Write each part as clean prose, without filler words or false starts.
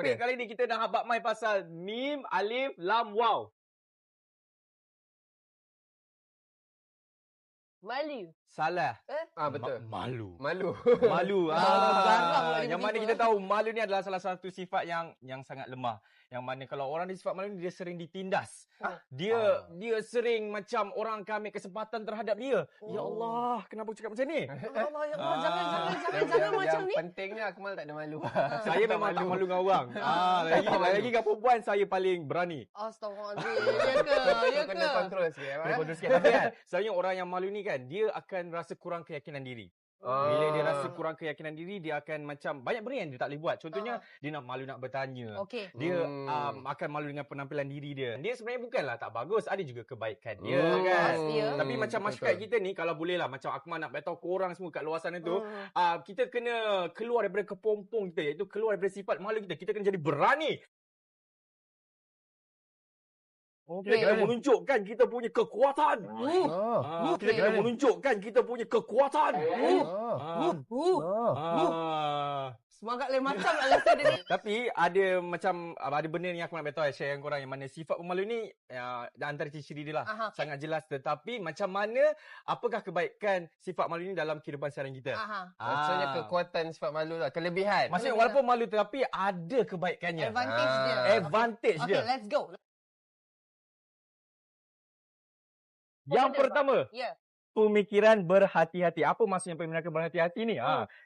Topik kali ni kita nak habaq mai pasal mim, alif, lam, waw. Malu. Salah. Betul. Malu. Malu. Yang mana kita tahu malu ni adalah salah satu sifat yang sangat lemah. Yang mana kalau orang ada sifat malu ni dia sering ditindas. Dia sering macam orang akan ambil kesempatan terhadap dia. Ya Allah, kenapa cakap macam ni? Allah, ya Allah, jangan macam ni. Yang pentingnya Akmal tak ada malu. Saya memang tak malu dengan orang. Lagi kat perempuan saya paling berani. Astagfirullahaladzim. Ya ke? Kena kontrol sikit. Kena kontrol sikit. Tapi kan, sebenarnya orang yang malu ni kan, dia akan rasa kurang keyakinan diri. Bila dia rasa kurang keyakinan diri, dia akan macam banyak benda yang dia tak boleh buat. Contohnya, dia nak malu nak bertanya. Dia akan malu dengan penampilan diri dia. Dia sebenarnya bukanlah tak bagus, ada juga kebaikan dia kan. Tapi macam masyarakat kita ni, kalau boleh lah, macam Akmal nak beritahu korang semua kat luar sana tu, kita kena keluar daripada kepompong kita, iaitu keluar daripada sifat malu kita. Kita kena jadi berani. Kita kena menunjukkan kita punya kekuatan. Kita kena menunjukkan kita punya kekuatan. Semangat lain macam nak rasa dia ni. Tapi ada benda yang aku nak beritahu share dengan korang, yang mana sifat pemalu ni antara ciri-ciri dia lah. Sangat jelas. Tetapi macam mana, apakah kebaikan sifat malu ni dalam kehidupan seharian kita? Maksudnya kekuatan sifat malu lah, kelebihan. Maksudnya walaupun malu tetapi ada kebaikannya. Advantage dia. Okay, let's go. Yang pertama, pemikiran berhati-hati. Apa maksudnya pemikiran berhati-hati ni?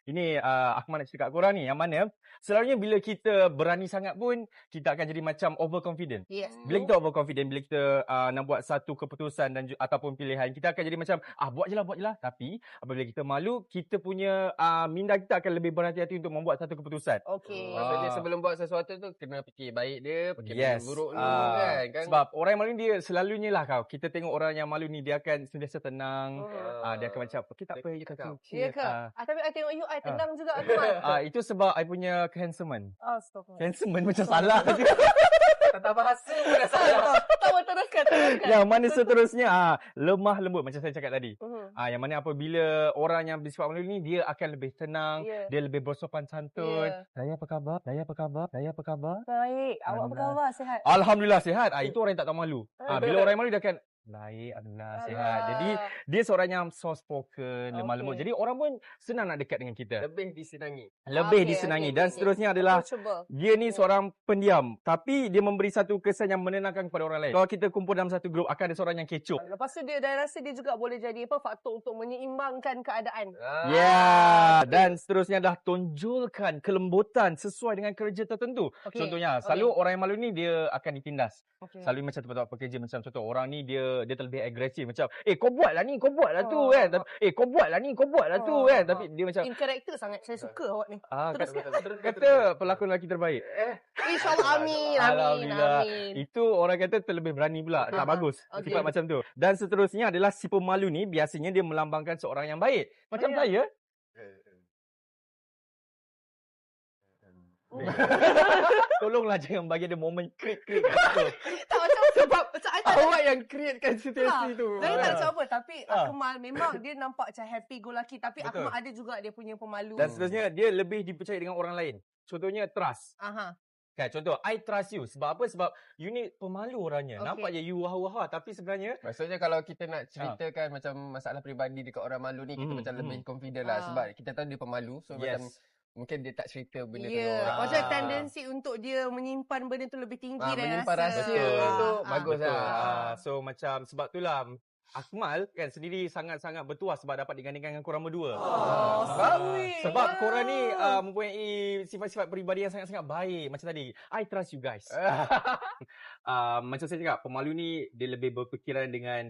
Ini Akmal nak cerita kat korang ni. Yang mana selalunya bila kita berani sangat pun, kita akan jadi macam overconfident. Bila kita overconfident, bila kita nak buat satu keputusan ataupun pilihan, kita akan jadi macam buat je lah. Tapi apabila kita malu, kita punya minda kita akan lebih berhati-hati untuk membuat satu keputusan. Maksudnya sebelum buat sesuatu tu, kena fikir baik dia, fikir buruk dulu kan. Sebab orang yang malu ni, dia selalunya lah kita tengok orang yang malu ni, dia akan sentiasa tenang. Dia akan macam, okay tak apa, you kan. Ya ke? Tapi I tengok you, I tenang juga aku. Itu sebab I punya kehandsomean. Astagfirullah. Handsomean macam salah. Tata bahasa pun dah salah. Tak mau teruskan. Yang mana seterusnya, lemah lembut macam saya cakap tadi. Yang mana apabila orang yang bersifat malu ni, dia akan lebih tenang, dia lebih bersopan santun. Saya apa khabar? Baik. Awak apa khabar? Sihat? Alhamdulillah sihat. Itu orang yang tak tahu malu. Bila orang yang malu, dia akan baik, alhamdulillah sihat. Jadi dia seorang yang soft spoken, lemah lembut. Jadi orang pun senang nak dekat dengan kita. Lebih disenangi. Dan seterusnya adalah dia ni seorang pendiam, tapi dia memberi satu kesan yang menenangkan kepada orang lain. Kalau kita kumpul dalam satu grup, akan ada seorang yang kecoh. Lepas tu dia dah rasa dia juga boleh jadi faktor untuk menyeimbangkan keadaan. Dan seterusnya adalah tunjulkan kelembutan sesuai dengan kerja tertentu. Contohnya, selalu orang yang malu ni dia akan ditindas. Selalu macam tempat-tempat pekerja, macam contoh orang ni dia terlebih agresif, macam kau buatlah ni, kau buatlah tu kan. Kau buatlah ni, kau buatlah tu kan. Tapi dia macam in character sangat. Saya suka awak ni. Kata pelakon lelaki terbaik. InsyaAllah, amin. Alhamdulillah. Itu orang kata terlebih berani pula. Tak bagus sifat macam tu. Dan seterusnya adalah si pemalu ni biasanya dia melambangkan seorang yang baik. Macam saya. Tolonglah jangan bagi dia momen krik-krik. Tak macam Awak yang createkan situasi tu. Saya tak macam apa. Tapi Akmal memang dia nampak macam happy go lucky. Tapi Akmal ada juga dia punya pemalu. Dan seterusnya dia lebih dipercaya dengan orang lain. Contohnya trust. Kan, contoh, I trust you. Sebab apa? Sebab you ni pemalu orangnya. Nampak je you wah-wah. Tapi sebenarnya maksudnya kalau kita nak ceritakan macam masalah peribadi dekat orang malu ni, kita macam lebih confident lah. Sebab kita tahu dia pemalu. So macam mungkin dia tak cerita benda tu. Macam tendensi untuk dia menyimpan benda tu lebih tinggi dan menyimpan rahsia tu bagus lah. So macam sebab itulah Akmal kan sendiri sangat-sangat bertuah sebab dapat digandingkan dengan korang berdua. Sebab korang ni mempunyai sifat-sifat peribadi yang sangat-sangat baik. Macam tadi, I trust you guys. Macam saya cakap, pemalu ni dia lebih berfikiran dengan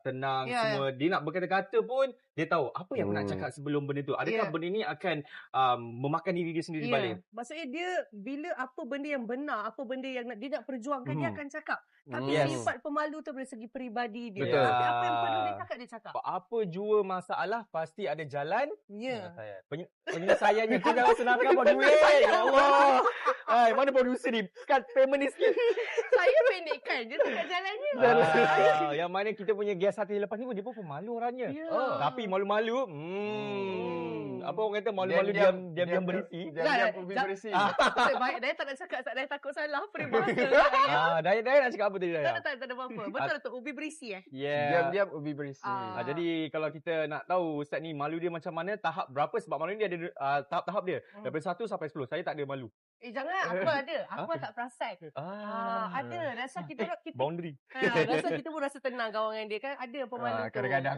tenang semua. Dia nak berkata-kata pun dia tahu apa yang nak cakap sebelum benda tu. Adakah benda ni akan memakan diri dia sendiri balik. Maksudnya dia bila apa benda yang benar, apa benda yang dia nak perjuangkan, dia akan cakap. Tapi sifat pemalu tu dari segi peribadi dia. Betul. Tapi apa yang perlu dia cakap, dia cakap. Apa jua masalah pasti ada jalan. Penyelesaiannya. Kita senangkan buat duit. Ya Allah. Mana producer ni? Kat feminist sikit. Saya pendekkan je dekat jalannya. Yang mana kita punya guest hati lepas ni pun dia pun pemalu orangnya. Tapi malu-malu. Apa orang kata malu-malu diam berisi. Diam ubi berisi. Baik, Daya tak nak cakap, Daya takut salah peribahasa. Daya nak cakap apa tadi Daya? Tak ada apa-apa. Betul tu, ubi berisi Yeah. Diam ubi berisi. Jadi kalau kita nak tahu Ustaz ni malu dia macam mana, tahap berapa, sebab malu ni dia ada tahap-tahap dia. Daripada 1 sampai 10. Saya tak ada malu. Jangan, aku ada. Aku tak perasan. Ada. Rasa kita boundary. Rasa kita pun rasa tenang kawan dengan dia kan. Ada pemalu tu. Kadang-kadang.